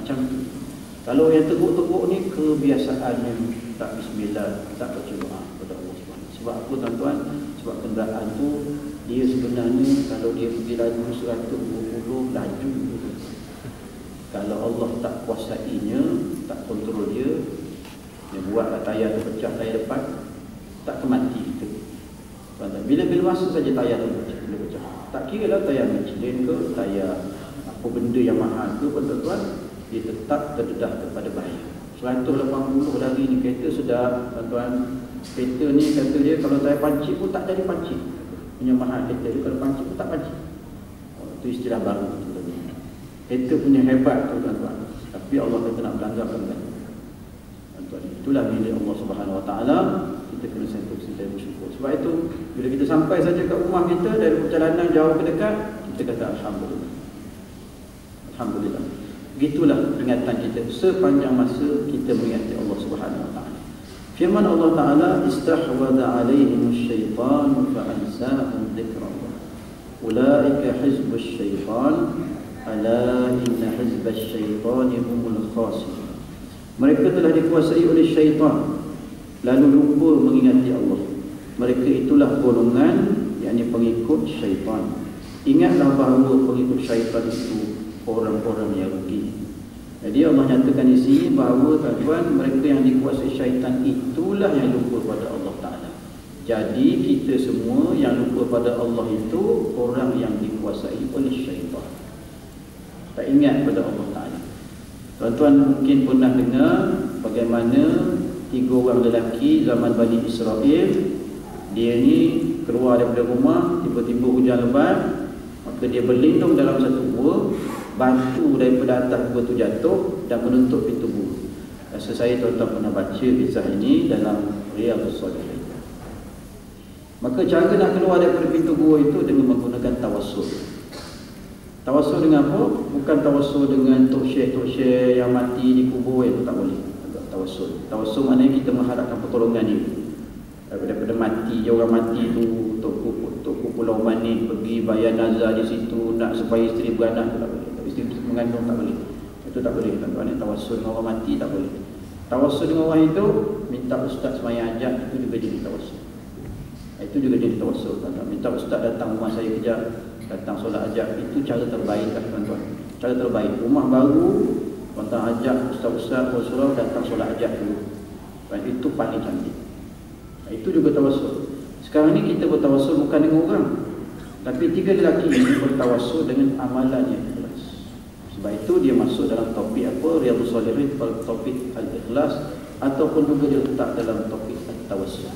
Macam tu. Kalau yang teruk-teruk ni kebiasaannya tak bismillah, tak baca doa kepada Allah SWT. Sebab apa tuan-tuan? Sebab kenderaan tu dia sebenarnya kalau dia pergi laju 120 laju. Kalau Allah tak kuasainya, tak kontrol dia, dia buatlah tayar tu pecah, tayar depan, tak kemati kita. Tuan-tuan, bila masa saja tayar tu pecah. Tak kira lah tayar Michelin ke, tayar apa benda yang mahal ke, tuan-tuan, dia tetap terdedah kepada bahaya. 180 lari ni kereta sedap, tuan-tuan. Kereta ni kata dia kalau tayar pancit pun tak jadi pancit. Punya mahal kereta dia kalau pancit pun tak pancit. Itu istilah baru tu. Kereta punya hebat tu, tuan-tuan. Tapi Allah kata nak melanggar-langgar. Tuan-tuan, itulah milik Allah Subhanahu Wa Taala. Kita kena sentiasa bersyukur. Sebab itu bila kita sampai saja ke rumah kita dari perjalanan jauh ke dekat, kita kata alhamdulillah. Alhamdulillah. Begitulah ingatan kita sepanjang masa kita mengingati Allah Subhanahu Wa Taala. Firman Allah Taala, istahwadha alaihim syaitan fa ansahum dzikrallah. Ulaika hizbus syaitan, ala inna hizbas syaitani humul khasirun. Mereka telah dikuasai oleh syaitan lalu lupa mengingati Allah. Mereka itulah golongan, yakni pengikut syaitan. Ingatlah bahawa pengikut syaitan itu orang-orang yang rugi. Jadi Allah nyatakan di sini bahawa tuan-tuan, mereka yang dikuasai syaitan itulah yang lupa pada Allah Ta'ala. Jadi kita semua yang lupa pada Allah itu orang yang dikuasai oleh syaitan, tak ingat pada Allah Ta'ala. Tuan-tuan mungkin pernah dengar bagaimana 3 orang lelaki zaman Bani Israel. Dia ni keluar daripada rumah, tiba-tiba hujan lebat, maka dia berlindung dalam satu gua. Batu daripada atas gua tu jatuh dan menutup pintu gua. Rasa saya tuan-tuan pernah baca kisah ini dalam Riyadhus Shalihin. Maka cara nak keluar daripada pintu gua itu dengan menggunakan tawassul. Tawassul dengan apa? Bukan tawassul dengan tok-syekh yang mati di kubur, itu tak boleh. Tawassul. Tawassul maknanya kita mengharapkan pertolongan dia. Daripada mati, orang mati tu Tok Pulau Manis pergi bayar nazar di situ nak supaya isteri beranak, tu tak boleh. Tapi isteri mengandung tak boleh. Itu tak boleh, tuan-tuan. Tawassul dengan orang mati tak boleh. Tawassul dengan orang hidup, minta ustaz sembahyang hajat, itu juga jadi tawassul. Itu juga jadi tawassul, tuan-tuan. Minta ustaz datang rumah saya kejap, datang solat hajat, itu cara terbaik lah, tuan-tuan. Cara terbaik. Rumah baru, tuan-tuan ajak ustaz-ustaz Rasulullah datang solat hajat dulu. Itu paling cantik. Itu juga tawassul. Sekarang ni kita bertawassul bukan dengan orang, tapi 3 lelaki ini bertawassul dengan amalan yang ikhlas. Sebab itu dia masuk dalam topik apa? Riyadhus Shalihin, topik al-ikhlas, ataupun juga dia letak dalam topik at-tawassul.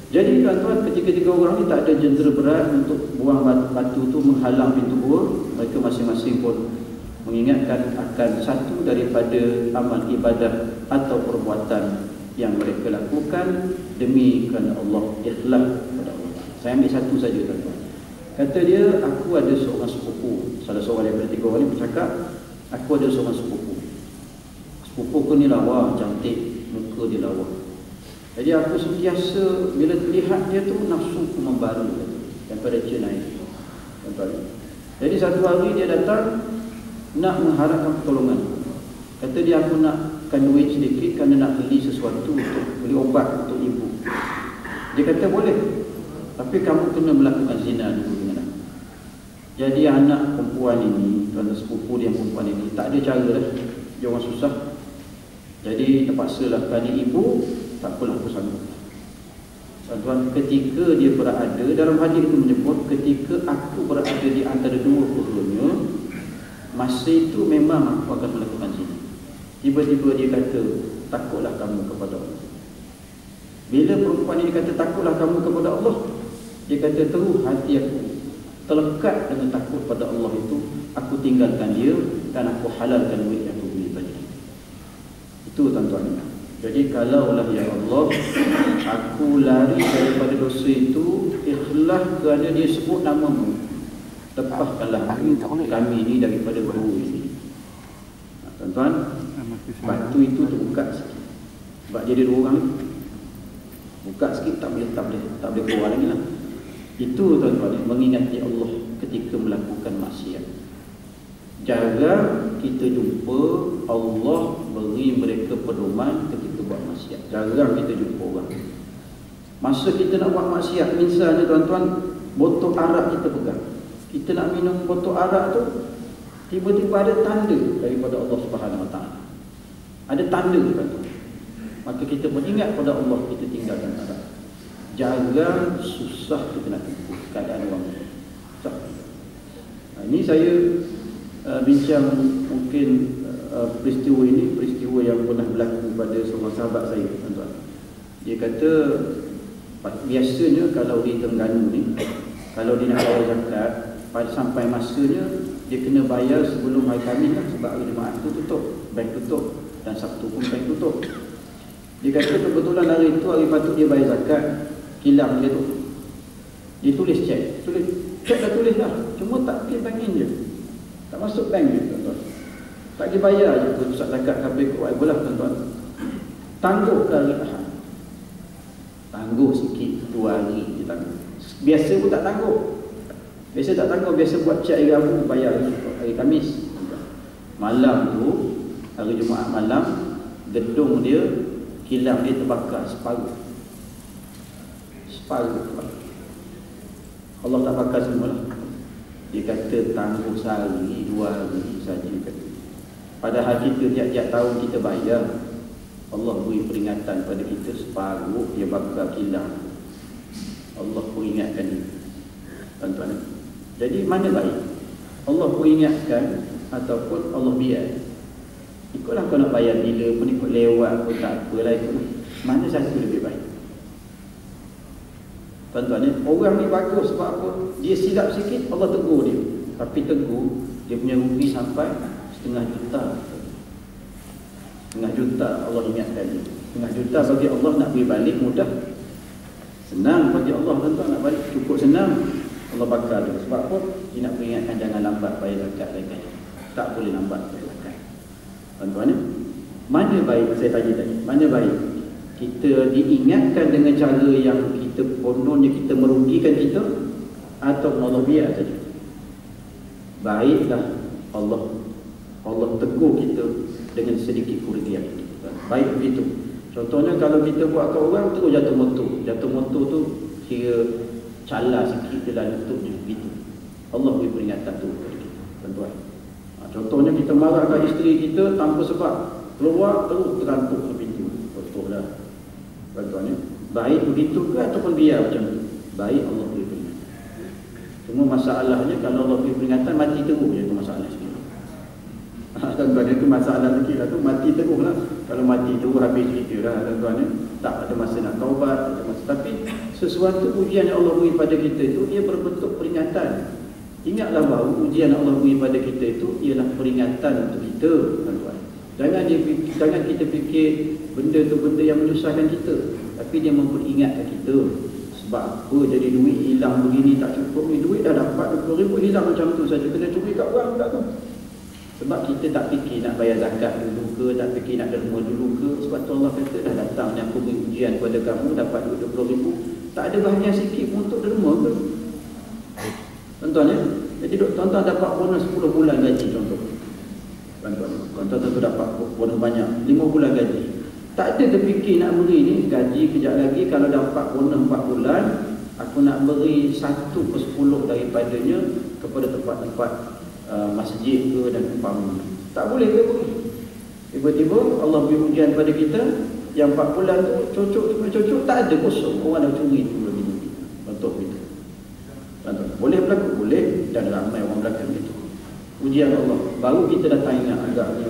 Jadi tuan-tuan, ketika 3 orang ni tak ada jentera berat untuk buang batu tu menghalang pintu gua, mereka masing-masing pun mengingatkan akan satu daripada amal ibadah atau perbuatan yang mereka lakukan demi kerana Allah, ikhlas kepada Allah. Saya ambil satu saja, tuan-tuan. Kata dia, aku ada seorang sepupu. Salah seorang daripada 3 orang ni bercakap, aku ada seorang sepupu. Sepupuku ni lawa, cantik, muka dia lawa. Jadi aku sentiasa bila lihat dia tu nafsuku membaru daripada dia naik, tuan-tuan. Jadi satu hari dia datang nak mengharapkan pertolongan. Kata dia, aku nakkan duit sedikit kerana nak beli sesuatu untuk beli obat untuk ibu. Dia kata boleh, tapi kamu kena melakukan zina dulu dengan aku. Jadi anak perempuan ini, tuan-tuan, sepupu dia perempuan ini, tak ada cara lah. Dia orang susah. Jadi terpaksalah kerana ibu, tak apalah aku sanggup. Tuan-tuan, ketika dia berada, dalam hadis itu menyebut, ketika aku berada di antara 2 keduanya, masa itu memang aku akan melakukan zina. Tiba-tiba dia kata, takutlah kamu kepada Allah. Bila perempuan ini kata, takutlah kamu kepada Allah, dia kata, terus hati aku terlekat dengan takut pada Allah itu, aku tinggalkan dia dan aku halalkan duit yang aku beli tadi. Itu, tuan-tuan. Jadi kalaulah ya Allah, aku lari daripada dosa itu, ikhlas kerana dia sebut namamu, lepaskanlah kami ini daripada bau ini. Tuan-tuan, batu itu terbuka sikit. Sebab dia ada 2 orang ni. Buka sikit, tak boleh keluar lagi lah. Itu, tuan-tuan, mengingati Allah ketika melakukan maksiat. Jaga kita jumpa pedoman ketika buat maksiat. Jarang kita jumpa orang. Masa kita nak buat maksiat, misalnya tuan-tuan, botol arak kita pegang. Kita nak minum botol arak tu, tiba-tiba ada tanda daripada Allah Subhanahu Wa Taala. Ada tanda tuan-tuan. Maka kita beringat pada Allah, kita tinggalkan arak. Jarang, susah kita nak tempuh keadaan orang. Ini saya bincang mungkin peristiwa ini, peristiwa yang pernah berlaku pada seorang sahabat saya, tuan-tuan. Dia kata, biasanya kalau di Terengganu ni, kalau dia nak bayar zakat, sampai masanya dia kena bayar sebelum hari Khamis kan, sebab hari Jumaat tu tutup, bank tutup, dan Sabtu pun bank tutup. Dia kata kebetulan hari itu hari patut dia bayar zakat, kilang dia tu. Dia tulis cek dah tulis dah, cuma tak pergi bankin je, tak masuk bank je, tuan-tuan. Tak dibayar je ke pusat zakat KP kuat bola, tuan-tuan. Tangguh dari Ahad. Tangguh sikit 2 hari dia tangguh. Biasa pun tak tangguh. Biasa buat cek hari Rabu, bayar hari Khamis. Malam tu, hari Jumaat malam, gedung dia, kilang dia terbakar separuh. Allah tak bakar semua lah. Dia kata tangguh sehari, 2 hari saja, dia kata. Padahal kita tiap-tiap tahun kita bayar. Allah beri peringatan pada kita, separuh dia bakar kilang. Allah peringatkan dia, tuan-tuan. Jadi mana baik? Allah peringatkan ataupun Allah biar? Ikutlah kau nak bayar bila pun, ikut lewat pun tak apalah, ikut. Mana satu lebih baik? Tuan-tuan, orang ni bagus sebab apa? Dia silap sikit, Allah tegur dia. Tapi tegur, dia punya rugi sampai setengah juta Allah ingatkan dia. Setengah juta bagi Allah nak beri balik mudah. Senang bagi Allah, tuan-tuan, nak balik cukup senang. Allah bakar dia. Sebab apa? Dia nak peringatkan jangan lambat bayar zakat lagi. Tak boleh lambat bayar zakat. Tuan-tuan, mana baik, saya tanya tadi, mana baik? Kita diingatkan dengan cara yang kita kononnya kita merugikan kita, atau Allah biar saja? Baiklah Allah tegur kita dengan sedikit kerugian itu. Baik begitu. Contohnya kalau kita buat kat orang terus jatuh motor tu kira cala sikit dia lalu tu begitu. Allah beri peringatan tu kepada kita, tuan-tuan. Contohnya kita marah kat isteri kita tanpa sebab, keluar terus terantuk ke pintu. Betul lah, tuan-tuan. Baik begitu ke ataupun biar macam tu? Baik, Allah beri peringatan. Cuma masalahnya kalau Allah beri peringatan, mati terus je, itu masalah sikit. Tuan-tuan, itu masalah sikit lah tu, mati terus lah. Kalau mati terus habis cerita lah, tuan-tuan. Tak ada masa nak taubat, ada masa. Tapi sesuatu ujian yang Allah beri pada kita itu, ia berbentuk peringatan. Ingatlah bahawa ujian yang Allah beri pada kita itu ialah peringatan untuk kita, tuan-tuan. Jangan kita fikir benda tu benda yang menyusahkan kita, tapi dia memperingatkan kita. Sebab apa? Jadi duit hilang begini tak cukup ni, duit dah dapat 20,000 hilang macam tu saja, kena curi kat orang pula tu. Sebab kita tak fikir nak bayar zakat dulu ke, tak fikir nak derma dulu ke. Sebab tu Allah kata dah datang ni aku beri ujian kepada kamu, dapat duit 20,000, tak ada bahagian sikit pun untuk derma ke, tuan-tuan ya. Jadi tuan-tuan dapat bonus 10 bulan gaji, contoh. Tuan-tuan tentu dapat bonus banyak, 5 bulan gaji. Tak ada terfikir nak beri ni gaji kejap lagi, kalau dapat bonus 4 bulan, aku nak beri 1/10 daripadanya kepada tempat-tempat masjid ke dan umpamanya. Tak boleh ke beri? Tiba-tiba Allah beri ujian pada kita, yang 4 bulan tu cocok, tak ada, kosong. Orang dah curi tu lagi. Contoh itu. Boleh berlaku? Boleh, dan ramai orang belakang itu. Ujian Allah. Baru kita datang ingat agaknya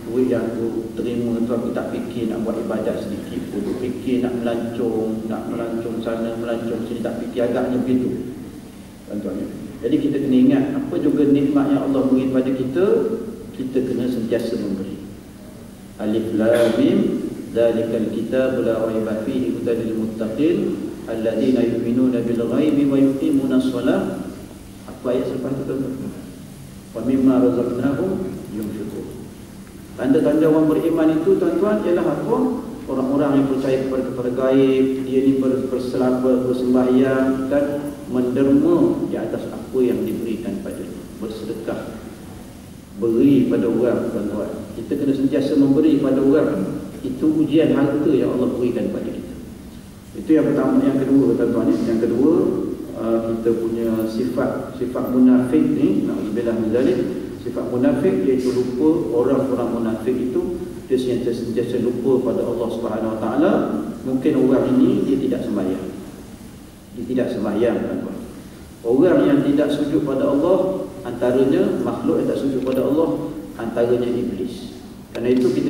duit yang aku terima tu aku tak fikir nak buat ibadat sedikit pun. Fikir nak melancong sana, melancong sini, tak fikir agaknya begitu. Tuan-tuan. Jadi kita kena ingat, apa juga nikmat yang Allah beri pada kita, kita kena sentiasa memberi. Alif Lam Mim, dzalikal kitabul la raiba fihi hudal lil muttaqin alladzina yu'minuna bil ghaibi wa yuqimuna shalah. Apa ayat selepas itu, tuan-tuan? Wa mimma razaqnahum yunfiqun. Tanda-tanda orang beriman itu, tuan-tuan, ialah apa? Orang-orang yang percaya kepada gaib, dia ni berselapa, bersembahyang dan menderma di atas apa yang diberikan padanya, bersedekah, beri pada orang, tuan-tuan. Kita kena sentiasa memberi pada orang. Itu ujian harta yang Allah berikan kepada kita. Itu yang pertama. Yang kedua, tuan-tuan, yang kedua, kita punya sifat munafik ni, na'udzubillah min zalik. Sifat munafik iaitu lupa. Orang-orang munafik itu dia sentiasa lupa pada Allah Subhanahu Wa Taala. Mungkin orang ini dia tidak sembahyang. Dia tidak sembahyang, tuan-tuan. Orang yang tidak sujud pada Allah, antaranya makhluk yang tak sujud pada Allah, antaranya iblis. Kerana itu kita